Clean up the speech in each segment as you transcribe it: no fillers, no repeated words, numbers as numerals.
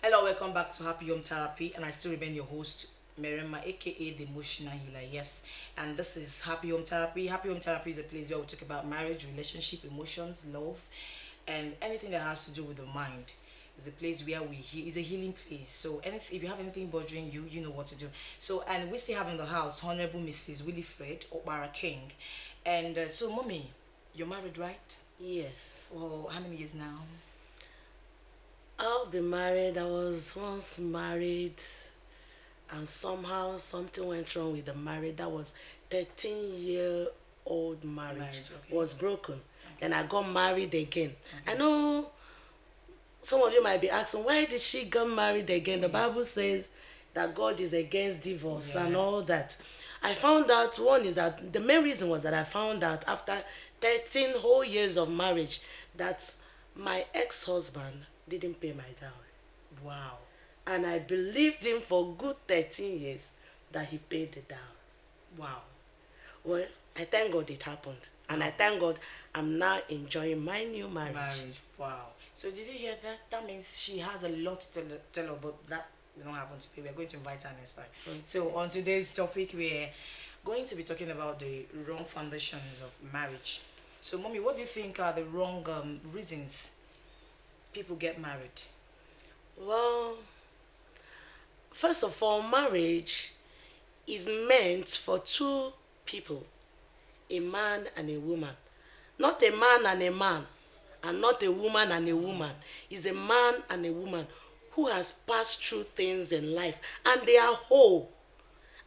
Hello, welcome back to Happy Home Therapy, and I still remain your host, Merema, aka the Emotional Healer. Yes, and this is Happy Home Therapy. Happy Home Therapy is a place where we talk about marriage, relationship, emotions, love, and anything that has to do with the mind. It's a place where we heal. It's a healing place. So, if you have anything bothering you, you know what to do. So, and we still have in the house Hon.Mrs. Winifred Obara King, and so, mommy, you're married, right? Yes. For how many years now? I'll be married. I was once married and somehow something went wrong with the marriage. That was 13-year-old marriage. Okay. Was broken. Okay. Then I got married again. Okay. I know some of you might be asking, why did she get married again? The Bible says that God is against divorce and all that. I found out one is that the main reason was that I found out after 13 whole years of marriage that my ex-husband didn't pay my dowry. Wow. And I believed him for good 13 years that he paid the dowry. Wow. Well, I thank God it happened. And I thank God I'm now enjoying my new marriage. Wow. So did you hear that? That means she has a lot to tell us, but that will not happen today. We're going to invite her next time. Okay. So on today's topic, we're going to be talking about the wrong foundations of marriage. So, mommy, what do you think are the wrong reasons people get married? Well, first of all, marriage is meant for two people, a man and a woman. Not a man and a man, and not a woman and a woman. It's a man and a woman who has passed through things in life, and they are whole.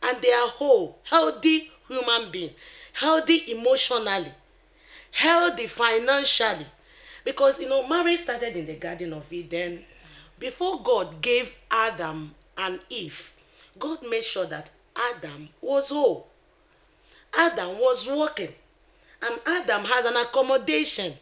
And they are whole, healthy human being, healthy emotionally, healthy financially. Because, marriage started in the Garden of Eden. Before God gave Adam and Eve, God made sure that Adam was whole. Adam was working. And Adam has an accommodation.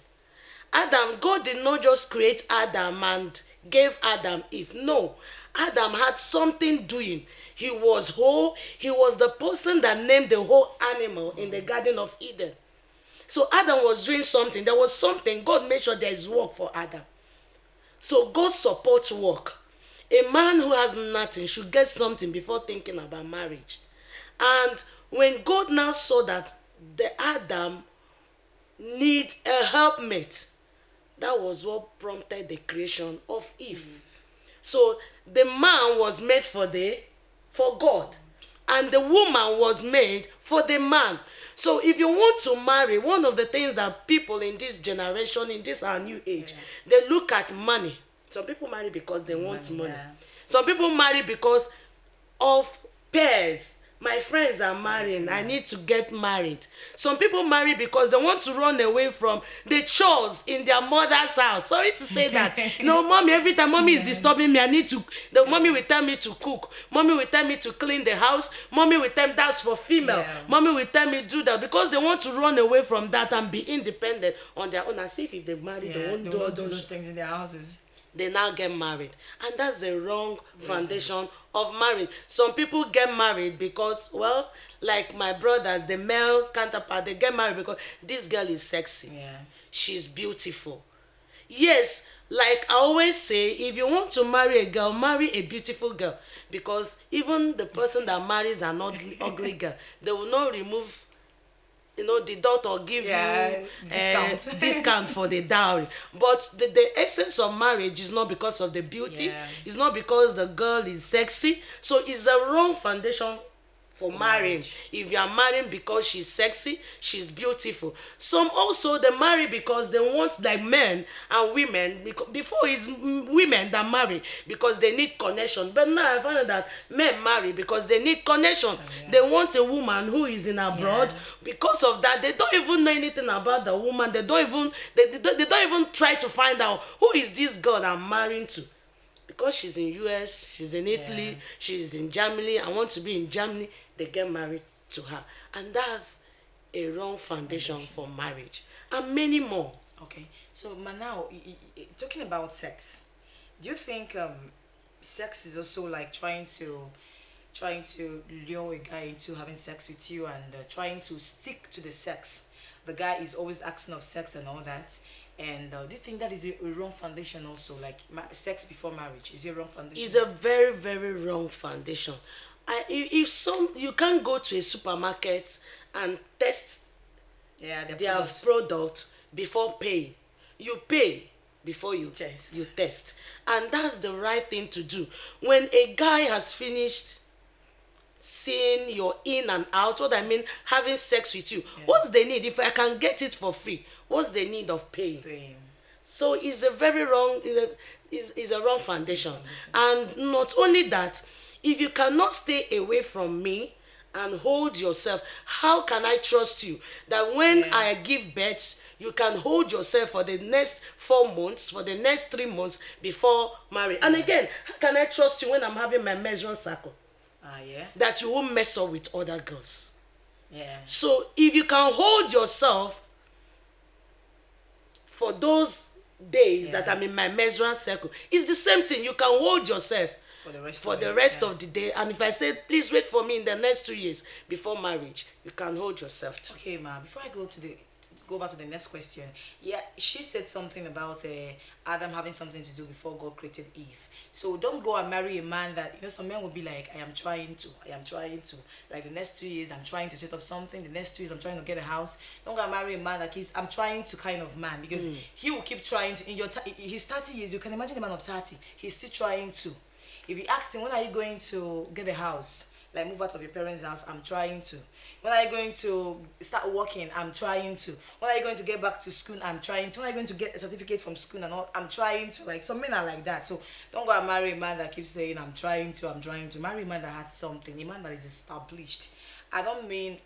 God did not just create Adam and gave Adam Eve. No. Adam had something doing. He was whole. He was the person that named the whole animal in the Garden of Eden. So Adam was doing something. There was something. God made sure there is work for Adam. So God supports work. A man who has nothing should get something before thinking about marriage. And when God now saw that the Adam needs a helpmate, that was what prompted the creation of Eve. So the man was made for God, and the woman was made for the man. So if you want to marry, one of the things that people in this generation, in this our new age, they look at money. Some people marry because they want money. Yeah. Some people marry because of pairs. My friends are marrying. I need to get married. Some people marry because they want to run away from the chores in their mother's house. Sorry to say that. No, mommy, every time mommy is disturbing me, the mommy will tell me to cook. Mommy will tell me to clean the house. Mommy will tell me that's for female. Yeah. Mommy will tell me do that because they want to run away from that and be independent on their own. As if they marry, they won't They do all won't do those those things in their houses. they now get married, and that's the wrong foundation of marriage. Some people get married because, well, like my brothers, the male counterpart, they get married because this girl is sexy. Yeah. She's beautiful. Yes, like I always say, if you want to marry a girl, marry a beautiful girl, because even the person that marries an ugly girl, they will not remove the doctor give you discount for the dowry. But the essence of marriage is not because of the beauty. Yeah. It's not because the girl is sexy. So it's a wrong foundation for marrying. If you are marrying because she's sexy, she's beautiful. Some also they marry because they want, like men and women, before it's women that marry because they need connection. But now I find out that men marry because they need connection. They want a woman who is in abroad. Because of that, they don't even know anything about the woman. They don't even try to find out who is this girl I'm marrying to. Because she's in US, she's in Italy, she's in Germany, I want to be in Germany, they get married to her. And that's a wrong foundation for marriage. And many more. Okay. So, now, talking about sex, do you think sex is also like trying to lure a guy into having sex with you and trying to stick to the sex? The guy is always asking of sex and all that, And do you think that is a wrong foundation also? Like sex before marriage is a wrong foundation? It's a very, very wrong foundation. If some you can't go to a supermarket and test Yeah, the their products. product before paying. You pay before you Test. You test, and that's the right thing to do. When a guy has finished seeing your in and out, what I mean, having sex with you, what's the need? If I can get it for free, what's the need of paying? Pain. So it's a very wrong, is a wrong foundation. And not only that, if you cannot stay away from me and hold yourself, how can I trust you that when I give birth, you can hold yourself for the next 4 months, for the next 3 months before marriage? And again, how can I trust you when I'm having my menstrual cycle? Yeah. That you won't mess up with other girls. Yeah. So if you can hold yourself for those days that I'm in my menstrual cycle, it's the same thing. You can hold yourself for the rest of the day. And if I say, please wait for me in the next 2 years before marriage, you can hold yourself too. Okay, ma. Before I go over to the next question, yeah, she said something about Adam having something to do before God created Eve. So don't go and marry a man that, some men will be like, I am trying to, like the next 2 years I'm trying to set up something, the next 2 years I'm trying to get a house. Don't go and marry a man that keeps, I'm trying to kind of man, because he will keep trying to, he's 30 years, you can imagine a man of 30, he's still trying to. If you ask him, when are you going to get a house? Like move out of your parents' house, I'm trying to. When are you going to start working? I'm trying to. When are you going to get back to school? I'm trying to. When are you going to get a certificate from school and all? I'm trying to. Like some men are like that. So don't go and marry a man that keeps saying I'm trying to. Marry a man that has something, a man that is established. I don't mean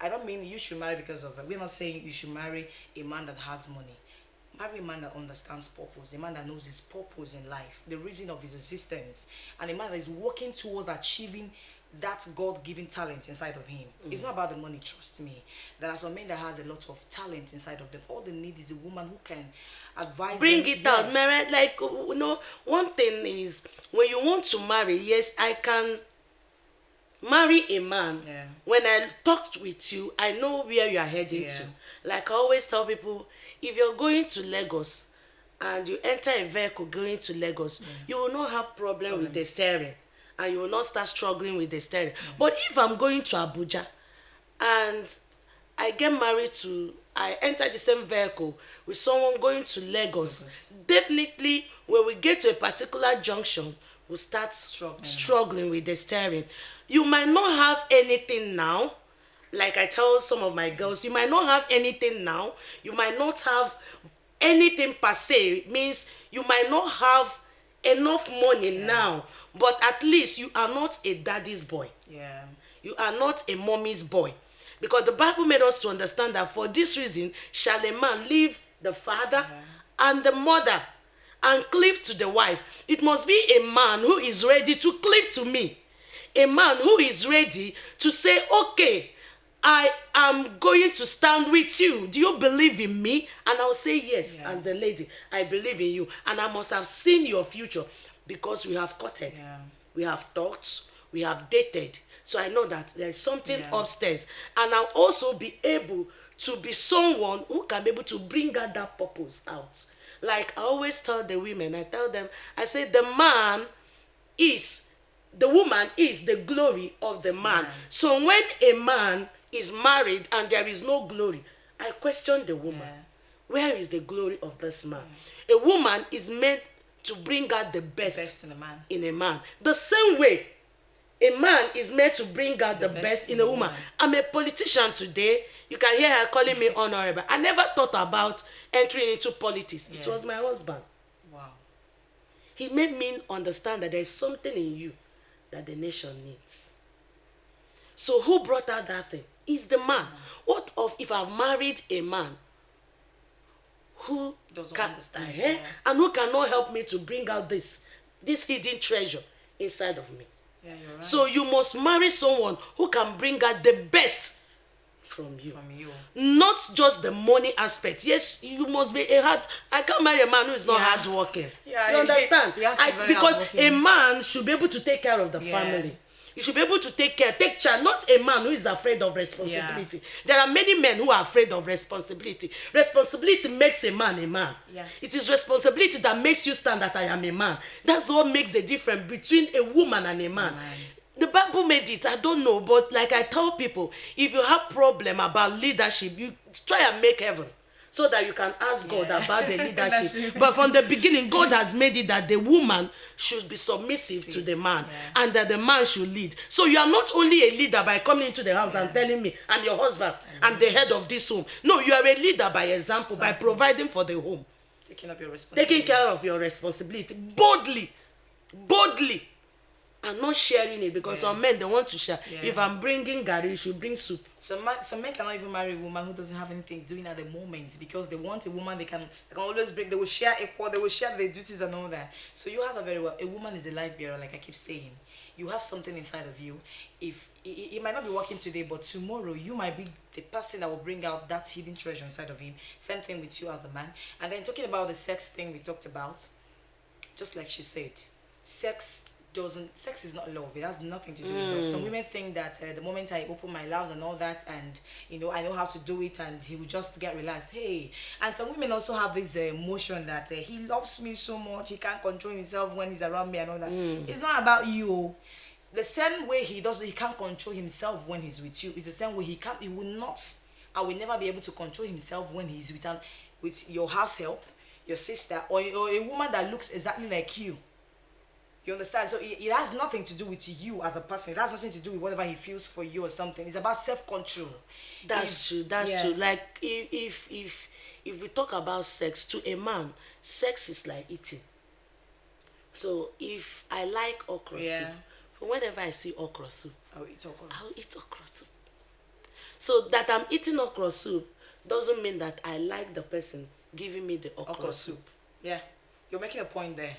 you should marry because of it. We're not saying you should marry a man that has money. Marry a man that understands purpose, a man that knows his purpose in life, the reason of his existence, and a man that is working towards achieving that God-given talent inside of him. It's not about the money, trust me. There are some men that has a lot of talent inside of them. All they need is a woman who can advise Bring them. it out, Mary. Like, one thing is, when you want to marry, yes, I can marry a man. Yeah. When I talked with you, I know where you are heading to. Like I always tell people, if you're going to Lagos and you enter a vehicle going to Lagos, you will not have problem with the steering, and you will not start struggling with the steering. But if I'm going to Abuja and I enter the same vehicle with someone going to Lagos, definitely when we get to a particular junction, we'll start struggling with the steering. You might not have anything now. Like I tell some of my girls, you might not have anything now. You might not have anything per se. It means you might not have enough money now, but at least you are not a daddy's boy. Yeah. You are not a mommy's boy. Because the Bible made us to understand that for this reason shall a man leave the father and the mother and cleave to the wife. It must be a man who is ready to cleave to me. A man who is ready to say, okay, I am going to stand with you. Do you believe in me? And I'll say yes, as the lady. I believe in you. And I must have seen your future because we have courted. Yeah. We have talked. We have dated. So I know that there's something upstairs. And I'll also be able to be someone who can be able to bring out that purpose out. Like I always tell the women, I say the woman is the glory of the man. Yeah. So when a man is married and there is no glory, I question the woman. Yeah. Where is the glory of this man? Yeah. A woman is meant to bring out the best in a man. The same way, a man is meant to bring out the best in a woman. I'm a politician today. You can hear her calling me honorable. I never thought about entering into politics. Yeah. It was my husband. Wow. He made me understand that there is something in you that the nation needs. So who brought out that thing? Is the man. What of if I've married a man who doesn't understand and who cannot help me to bring out this hidden treasure inside of me? Yeah, you're right. So you must marry someone who can bring out the best from you. Not just the money aspect. Yes, you must be I can't marry a man who is not hardworking. Yeah, you understand? Because a man should be able to take care of the family. You should be able to take charge. Not a man who is afraid of responsibility. There are many men who are afraid of responsibility. Responsibility makes a man a man. It is responsibility that makes you stand that I am a man. That's what makes the difference between a woman and a man. The Bible made it, I don't know, but like I tell people, if you have problem about leadership, you try and make heaven so that you can ask God about the leadership. But from the beginning, God has made it that the woman should be submissive to the man and that the man should lead. So you are not only a leader by coming into the house and telling me, I'm your husband, I'm the head of this home. No, you are a leader by example, by providing for the home. Taking up your responsibility. Taking care of your responsibility. Boldly. And not sharing it, because some men, they want to share. If I'm bringing gari, you should bring soup. Some men cannot even marry a woman who doesn't have anything doing at the moment, because they want a woman they can always bring. They will share equal, they will share their duties and all that. So you have that very well. A woman is a life bearer, like I keep saying. You have something inside of you. If it might not be working today, but tomorrow you might be the person that will bring out that hidden treasure inside of him. Same thing with you as a man. And then talking about the sex thing we talked about, just like she said, sex is not love. It has nothing to do with love. Some women think that the moment I open my lungs and all that, and I know how to do it, and he will just get relaxed. Hey, and some women also have this emotion that he loves me so much, he can't control himself when he's around me and all that. It's not about you. The same way he can't control himself when he's with you, is the same way he will never be able to control himself when he's with your house help, your sister, or a woman that looks exactly like you. You understand? So it has nothing to do with you as a person. It has nothing to do with whatever he feels for you or something. It's about self-control. That's true. Like if we talk about sex, to a man, sex is like eating. So if I like okra soup, whenever I see okra soup, I'll eat okra soup. So that I'm eating okra soup doesn't mean that I like the person giving me the okra soup. Yeah, you're making a point there.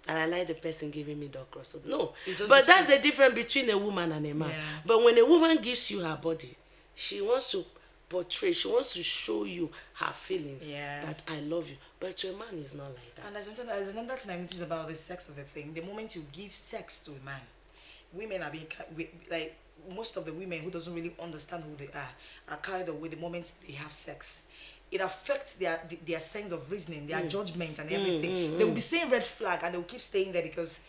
And I like the person giving me the okra soup. No, but that's the difference between a woman and a man. But when a woman gives you her body, she wants to portray, she wants to show you her feelings, that I love you. But to a man, it's not like that. And there's another thing I noticed about the sex of the thing. The moment you give sex to a man, women are being like, most of the women who doesn't really understand who they are carried away the moment they have sex. It affects their sense of reasoning, their judgment and everything. They will be saying red flag and they will keep staying there because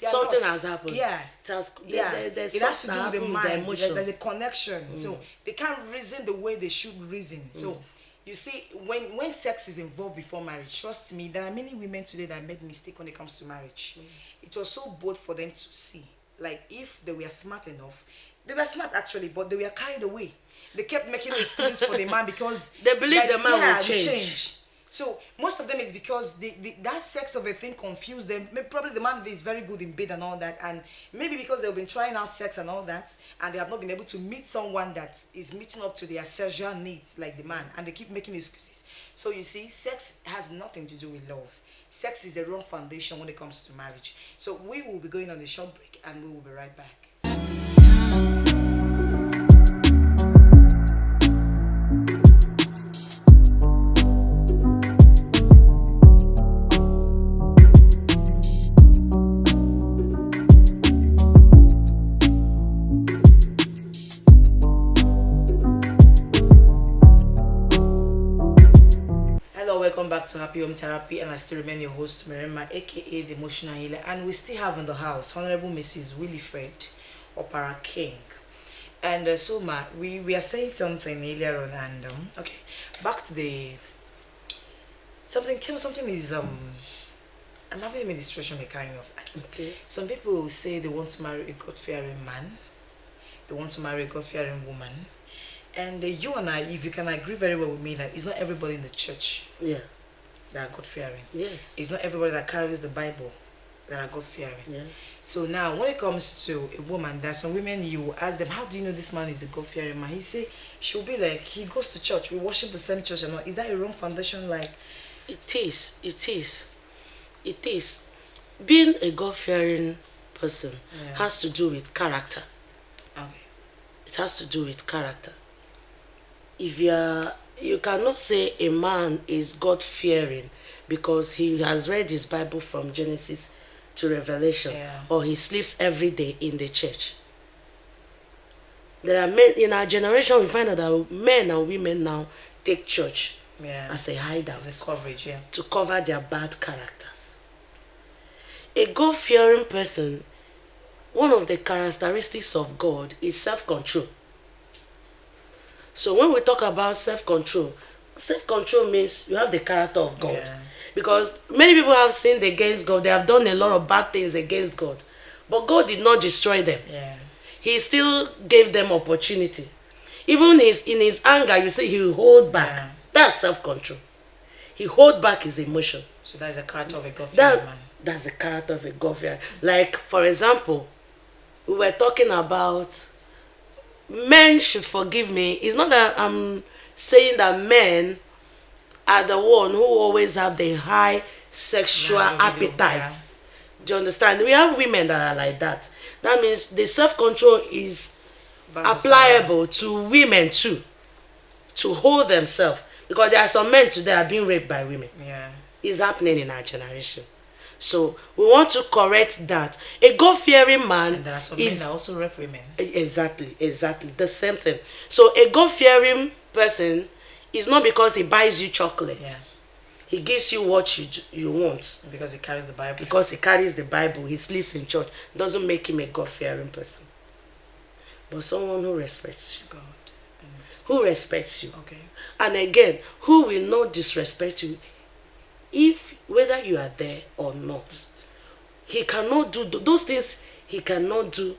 something has happened. It has to do with the mind. There's a connection. So they can't reason the way they should reason. So you see, when sex is involved before marriage, trust me, there are many women today that made mistake when it comes to marriage. It was so bold for them to see. Like, if they were smart enough, they were smart actually, but they were carried away. They kept making excuses for the man because they believe the man will change. So most of them is because that sex of a thing confused them. Maybe probably the man is very good in bed and all that, and maybe because they've been trying out sex and all that, and they have not been able to meet someone that is meeting up to their sexual needs like the man, and they keep making excuses. So you see, sex has nothing to do with love. Sex is the wrong foundation when it comes to marriage. So we will be going on a short break and we will be right back. Welcome back to Happy Home Therapy, and I still remain your host, Merema, aka the Emotional Healer, and we still have in the house Hon.Mrs. Winifred, Opera King. And we are saying something earlier on, and okay, back to the something is I'm having administration kind of. Okay. Some people will say they want to marry a God-fearing man, they want to marry a God-fearing woman. And you and I, if you can agree very well with me, that it's not everybody in the church that are God-fearing. Yes. It's not everybody that carries the Bible that are God-fearing. Yeah. So now, when it comes to a woman, there's some women, you will ask them, how do you know this man is a God-fearing man? She'll be like, he goes to church, we worship the same church and all. Is that a wrong foundation? Like, It is. Being a God-fearing person has to do with character. Okay. It has to do with character. If you cannot say a man is God-fearing because he has read his Bible from Genesis to revelation, or he sleeps every day in the church. There are men in our generation. We find that men and women now take church as a hideout, as a coverage, to cover their bad characters. A God-fearing person, one of the characteristics of God is self-control. So when we talk about self-control means you have the character of God. Because many people have sinned against God. They have done a lot of bad things against God. But God did not destroy them. He still gave them opportunity. Even in his anger, you see, he will hold back. That's self-control. He hold back his emotion. So that's the character of a God-fearing man. That's the character of a God-fearing. Like, for example, we were talking about men should forgive me. It's not that I'm saying that men are the one who always have the high sexual appetite. Do you understand? We have women that are like that. That means the self-control is applicable to women too, to hold themselves. Because there are some men today are being raped by women. It's happening in our generation. So we want to correct that. A God-fearing man, and there are some men that also rape women. Exactly, the same thing. So a God-fearing person is not because he buys you chocolate. He gives you what you want. Because he carries the Bible. Because he carries the Bible, he sleeps in church. Doesn't make him a God-fearing person. But someone who respects you. God. Who respects you. And again, who will not disrespect you whether you are there or not. He cannot do those things. He cannot do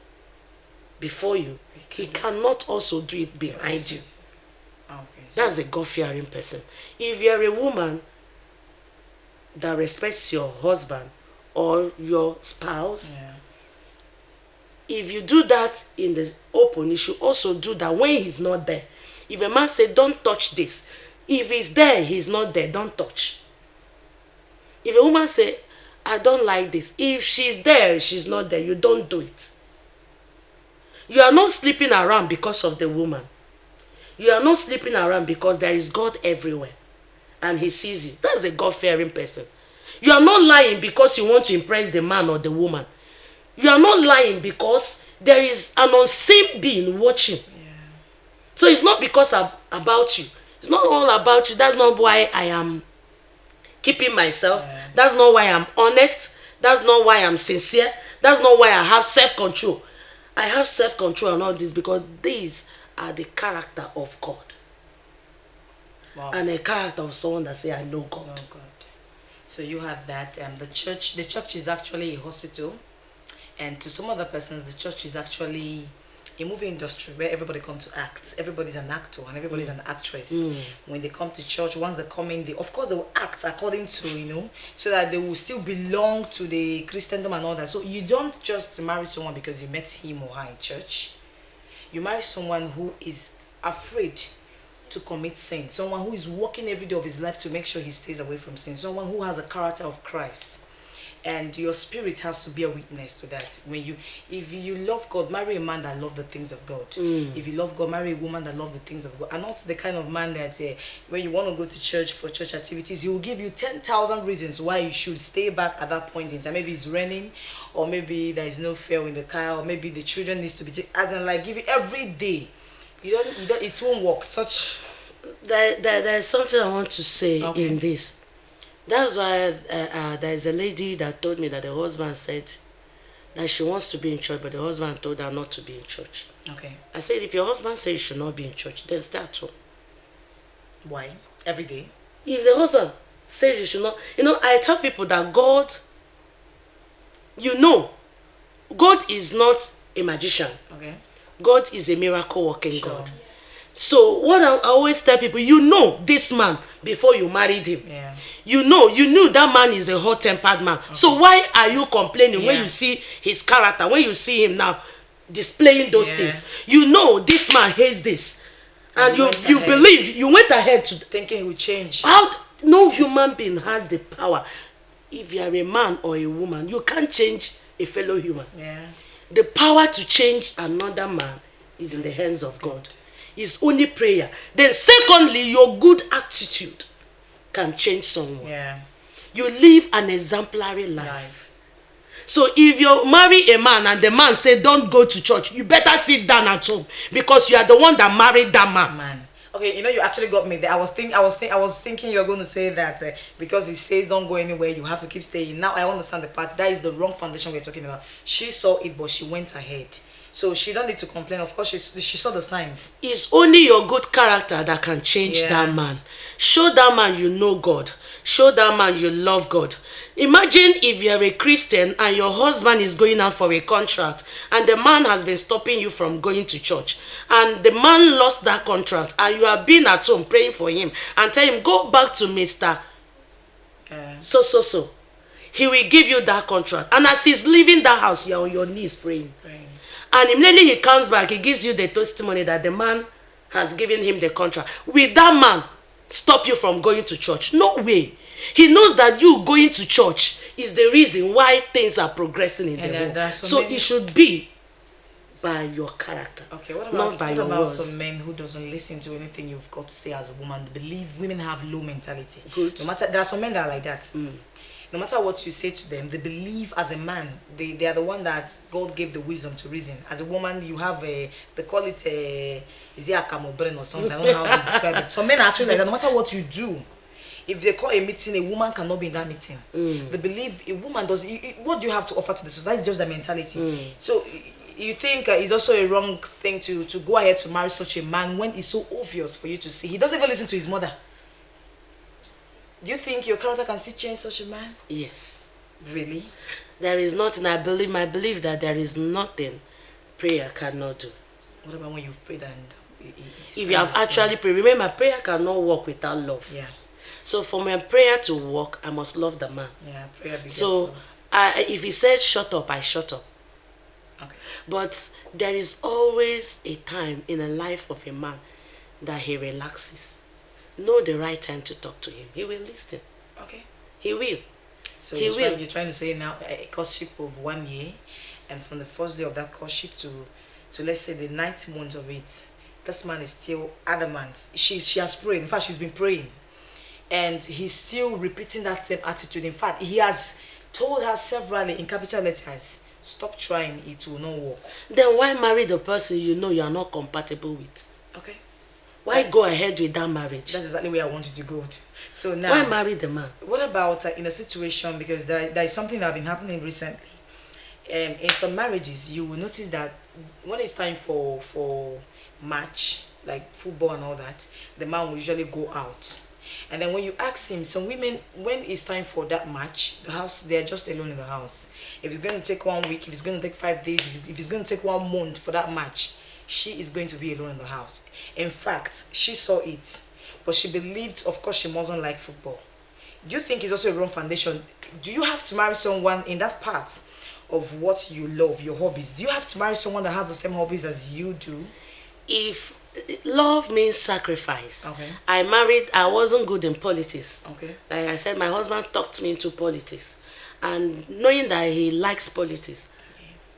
before you. He cannot also do it behind you. That's a God-fearing person. If you're a woman that respects your husband or your spouse, if you do that in the open, you should also do that when he's not there. If a man say, don't touch this, if he's there, he's not there, don't touch. If a woman say, I don't like this, if she's there, she's not there, you don't do it. You are not sleeping around because of the woman. You are not sleeping around because there is God everywhere and he sees you. That's a God-fearing person. You are not lying because you want to impress the man or the woman. You are not lying because there is an unseen being watching. So it's not because about you. It's not all about you. That's not why I am keeping myself. That's not why I'm honest. That's not why I'm sincere. That's not why I have self-control. I have self-control and all this because these are the character of God. And a character of someone that say, I know God. So you have that. The church is actually a hospital. And to some other persons, the church is actually a movie industry where everybody comes to act. Everybody's an actor and everybody's an actress. When they come to church, once they come in, of course they will act according to, so that they will still belong to the Christendom and all that. So you don't just marry someone because you met him or her in church. You marry someone who is afraid to commit sin. Someone who is working every day of his life to make sure he stays away from sin. Someone who has a character of Christ. And your spirit has to be a witness to that. If you love God, marry a man that loves the things of God. If you love God, marry a woman that loves the things of God. And not the kind of man that when you want to go to church for church activities, he will give you 10,000 reasons why you should stay back at that point in time. Maybe it's raining, or maybe there is no fuel in the car, or maybe the children needs to be taken. As in, like, give it every day. You don't. It won't work. There's something I want to say in this. That's why there's a lady that told me that the husband said that she wants to be in church, but the husband told her not to be in church. I said, if your husband says you should not be in church, then start to. Why? Every day? If the husband says you should not, I tell people that God, God is not a magician. God is a miracle working God. So what I always tell people, this man before you married him. You knew that man is a hot-tempered man. So why are you complaining when you see his character, when you see him now displaying those things? This man hates this. And you believe, you went ahead to thinking he would change. No human being has the power. If you are a man or a woman, you can't change a fellow human. The power to change another man is in the hands of God. It's only prayer. Then secondly, your good attitude can change someone. You live an exemplary life. So if you marry a man and the man say don't go to church, you better sit down at home, because you are the one that married that man. Okay, you actually got me there. I was thinking you're going to say that because he says don't go anywhere, you have to keep staying. Now I understand the part. That is the wrong foundation we're talking about. She saw it, but she went ahead. So she don't need to complain. Of course, she saw the signs. It's only your good character that can change that man. Show that man you know God. Show that man you love God. Imagine if you're a Christian and your husband is going out for a contract and the man has been stopping you from going to church, and the man lost that contract and you have been at home praying for him and tell him go back to Mr. So. He will give you that contract, and as he's leaving that house, you're on your knees praying. And immediately he comes back, he gives you the testimony that the man has given him the contract. Will that man stop you from going to church? No way. He knows that you going to church is the reason why things are progressing in the home. So it should be by your character. Okay, what about some men who doesn't listen to anything you've got to say as a woman? Believe women have low mentality. Good. No matter, there are some men that are like that. No matter what you say to them, they believe as a man. They are the one that God gave the wisdom to reason. As a woman, you have they call it is it a camel brain or something? I don't know how they describe it. Some men are actually like that. No matter what you do, if they call a meeting, a woman cannot be in that meeting. They believe a woman does. What do you have to offer to the society? It's just the mentality. So you think it's also a wrong thing to go ahead to marry such a man when it's so obvious for you to see? He doesn't even listen to his mother. Do you think your character can still change such a man? Yes. Really? There is nothing. I believe that there is nothing prayer cannot do. What about when you've prayed and if you have actually prayed? Remember, prayer cannot work without love. Yeah. So for my prayer to work, I must love the man. Yeah, prayer begets so love. If he says shut up, I shut up. Okay. But there is always a time in the life of a man that he relaxes. Know the right time to talk to him. He will listen. Okay. He will. So you're trying to say now a courtship of 1 year, and from the first day of that courtship to let's say the 9th month of it, this man is still adamant. She has prayed. In fact, she's been praying, and he's still repeating that same attitude. In fact, he has told her severally in capital letters, stop trying, it will not work. Then why marry the person you know you are not compatible with? Okay. Why go ahead with that marriage? That's exactly where I wanted to go to. So now, why marry the man? What about in a situation, because there is something that has been happening recently. In some marriages, you will notice that when it's time for match, like football and all that, the man will usually go out. And then when you ask him, some women, when it's time for that match, they're just alone in the house. If it's going to take 1 week, if it's going to take 5 days, if it's going to take 1 month for that match, she is going to be alone in the house. In fact, she saw it, but she believed, of course, she mustn't like football. Do you think it's also a wrong foundation? Do you have to marry someone in that part of what you love, your hobbies? Do you have to marry someone that has the same hobbies as you do? If love means sacrifice. Okay. I wasn't good in politics. Okay. Like I said, my husband talked me into politics. And knowing that he likes politics,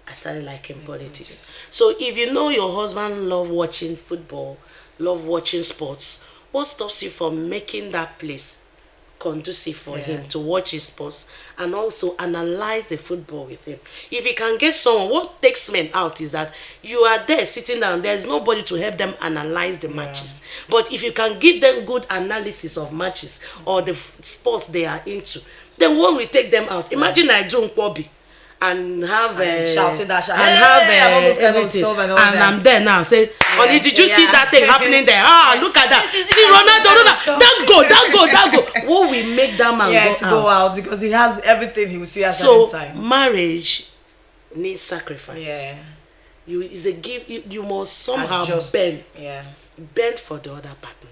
I started liking politics. So if you know your husband love watching football, love watching sports, what stops you from making that place conducive for him to watch his sports and also analyze the football with him? If he can get someone, what takes men out is that you are there sitting down, there's nobody to help them analyze the matches. But if you can give them good analysis of matches or the sports they are into, then what will take them out? Imagine I do Nkwobi and have shouting that shout, and have everything, and I'm there now. Say, Honey, did you see that thing happening there? Look at that. See Ronaldo, that go. What will make that man go out? Because he has everything he will see at the time. So marriage needs sacrifice. Yeah. Is a gift. You must somehow bend. Yeah. Bend for the other partner.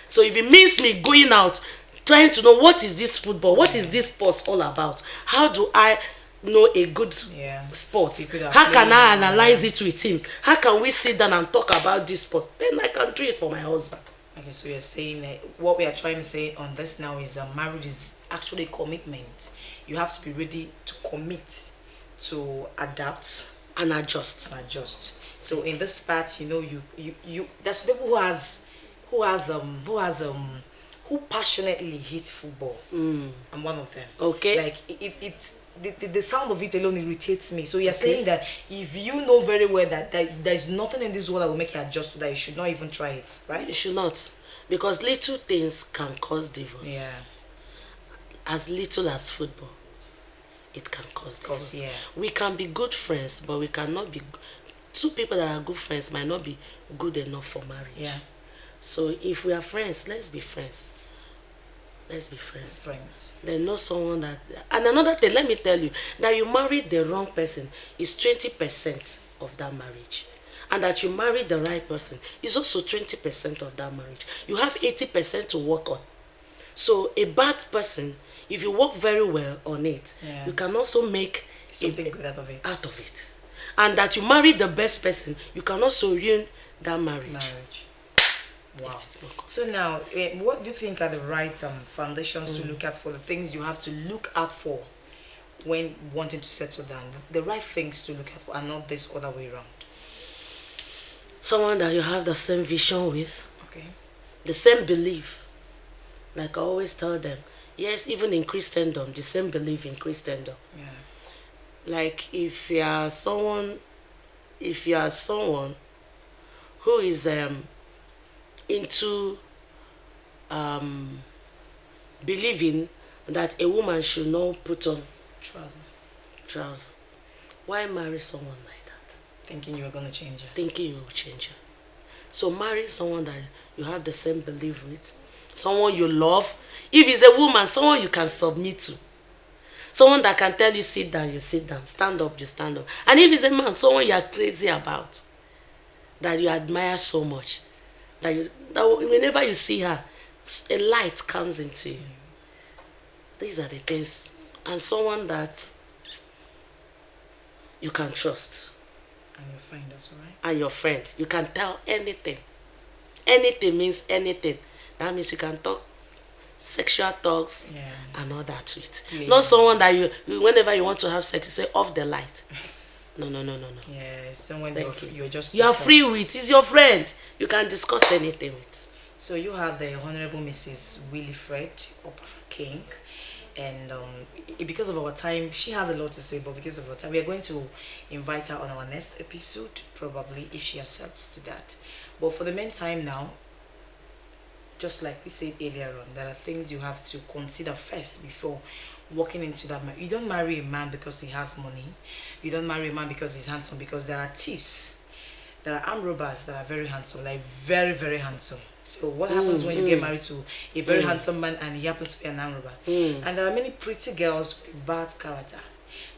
So if it means me going out, trying to know what is this football, what is this sports all about? How do I know a good sports? How can I analyze it with him? How can we sit down and talk about this sport? Then I can do it for my husband. Okay, so you're saying that what we are trying to say on this now is marriage is actually a commitment. You have to be ready to commit, to adapt and adjust. So in this part, you there's people who passionately hates football. I'm one of them. Okay. Like the sound of it alone irritates me. So you're saying that if you know very well that there's nothing in this world that will make you adjust to that, you should not even try it, right? You should not, because little things can cause divorce. Yeah. As little as football, it can cause divorce. Yeah. We can be good friends, but we cannot be. Two people that are good friends might not be good enough for marriage. Yeah. So if we are friends, let's be friends. Let's be friends. Then know someone that. And another thing, let me tell you, that you married the wrong person is 20% of that marriage. And that you married the right person is also 20% of that marriage. You have 80% to work on. So a bad person, if you work very well on it, you can also make something good out of it. And that you married the best person, you can also ruin that marriage. Wow. So now, what do you think are the right foundations to look at for the things you have to look out for when wanting to settle down? The right things to look out for, and not this other way around. Someone that you have the same vision with. Okay. The same belief. Like I always tell them, yes, even in Christendom, the same belief in Christendom. Yeah. Like if you are someone who is into believing that a woman should not put on trousers, why marry someone like that? Thinking you are going to change her. Thinking you will change her. So marry someone that you have the same belief with, someone you love. If it's a woman, someone you can submit to, someone that can tell you sit down, you sit down, stand up, you stand up. And if it's a man, someone you are crazy about, that you admire so much, that whenever you see her, a light comes into you. These are the things. And someone that you can trust. And your friend, that's right. And your friend. You can tell anything. Anything means anything. That means you can talk sexual talks and all that to it. Yeah. Not someone that you whenever you want to have sex, you say off the light. No. Yeah, someone that you're just... You are free with. He's your friend. You can discuss anything with. So you have the Hon.Mrs. Winifred King, and because of our time, she has a lot to say, but because of our time, we are going to invite her on our next episode, probably, if she accepts to that. But for the meantime now, just like we said earlier on, there are things you have to consider first before walking into that marriage. You don't marry a man because he has money. You don't marry a man because he's handsome, because there are thieves. There are armed robbers that are very handsome, like very, very handsome. So what happens when you get married to a very handsome man and he happens to be an armed robber? And there are many pretty girls with bad character.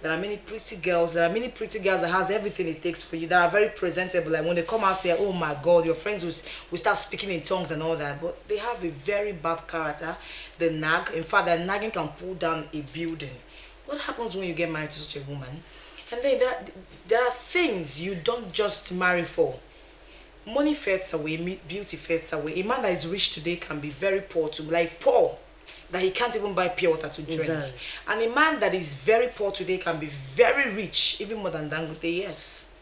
There are many pretty girls that has everything it takes for you, that are very presentable. Like when they come out here, oh my God, your friends will start speaking in tongues and all that. But they have a very bad character. They nag. In fact, their nagging can pull down a building. What happens when you get married to such a woman? And then there are things you don't just marry for. Money fades away, beauty fades away. A man that is rich today can be very poor too, like poor, that he can't even buy pure water to drink. Exactly. And a man that is very poor today can be very rich, even more than Dangote.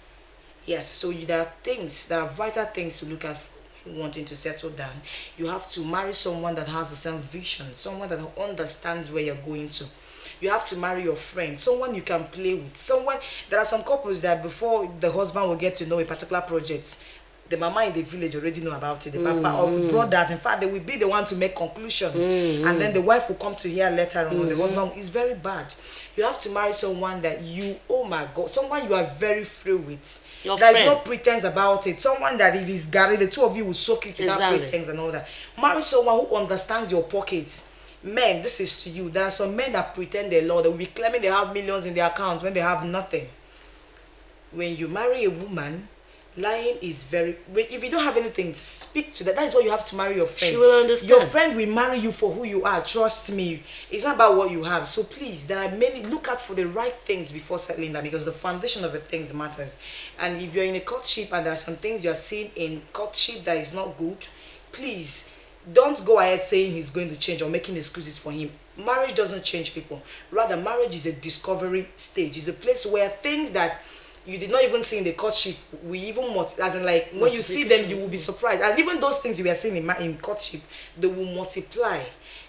Yes. So there are things, there are vital things to look at when wanting to settle down. You have to marry someone that has the same vision, someone that understands where you're going to. You have to marry your friend, someone you can play with, someone. There are some couples that before the husband will get to know a particular project, the mama in the village already know about it, the papa or brothers. In fact, they will be the one to make conclusions, and then the wife will come to hear later on. The husband is very bad. You have to marry someone that you, oh my God, someone you are very free with. There's no pretense about it. Someone that if he's Gary, the two of you will soak it without pretense and all that. Marry someone who understands your pockets. Men, this is to you. There are some men that pretend they're law. They will be claiming they have millions in their accounts when they have nothing. When you marry a woman, lying is very... If you don't have anything, speak to that. That is why you have to marry your friend. She will understand. Your friend will marry you for who you are. Trust me. It's not about what you have. So please, there are many... Look out for the right things before settling down, because the foundation of the things matters. And if you're in a courtship and there are some things you're seeing in courtship that is not good, please... Don't go ahead saying he's going to change or making excuses for him. Marriage doesn't change people. Rather, marriage is a discovery stage. It's a place where things that you did not even see in the courtship. We even as in like when you see them, you will be surprised. And even those things you were seeing in courtship, they will multiply.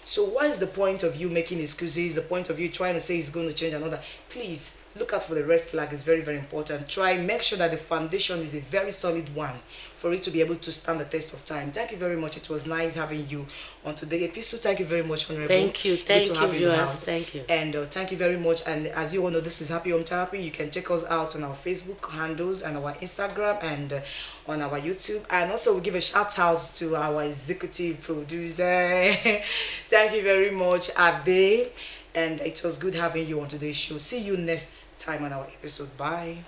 So what is the point of you making excuses? The point of you trying to say it's going to change another? Please look out for the red flag. It's very, very important. Try make sure that the foundation is a very solid one for it to be able to stand the test of time. Thank you very much. It was nice having you on today's episode. Thank you very much, Honorable. Thank you. Thank you, viewers. Thank you. And thank you very much. And as you all know, this is Happy Home Therapy. You can check us out on our Facebook handles and our Instagram and on our YouTube. And also, we give a shout out to our executive producer. Thank you very much, Ade. And it was good having you on today's show. See you next time on our episode. Bye.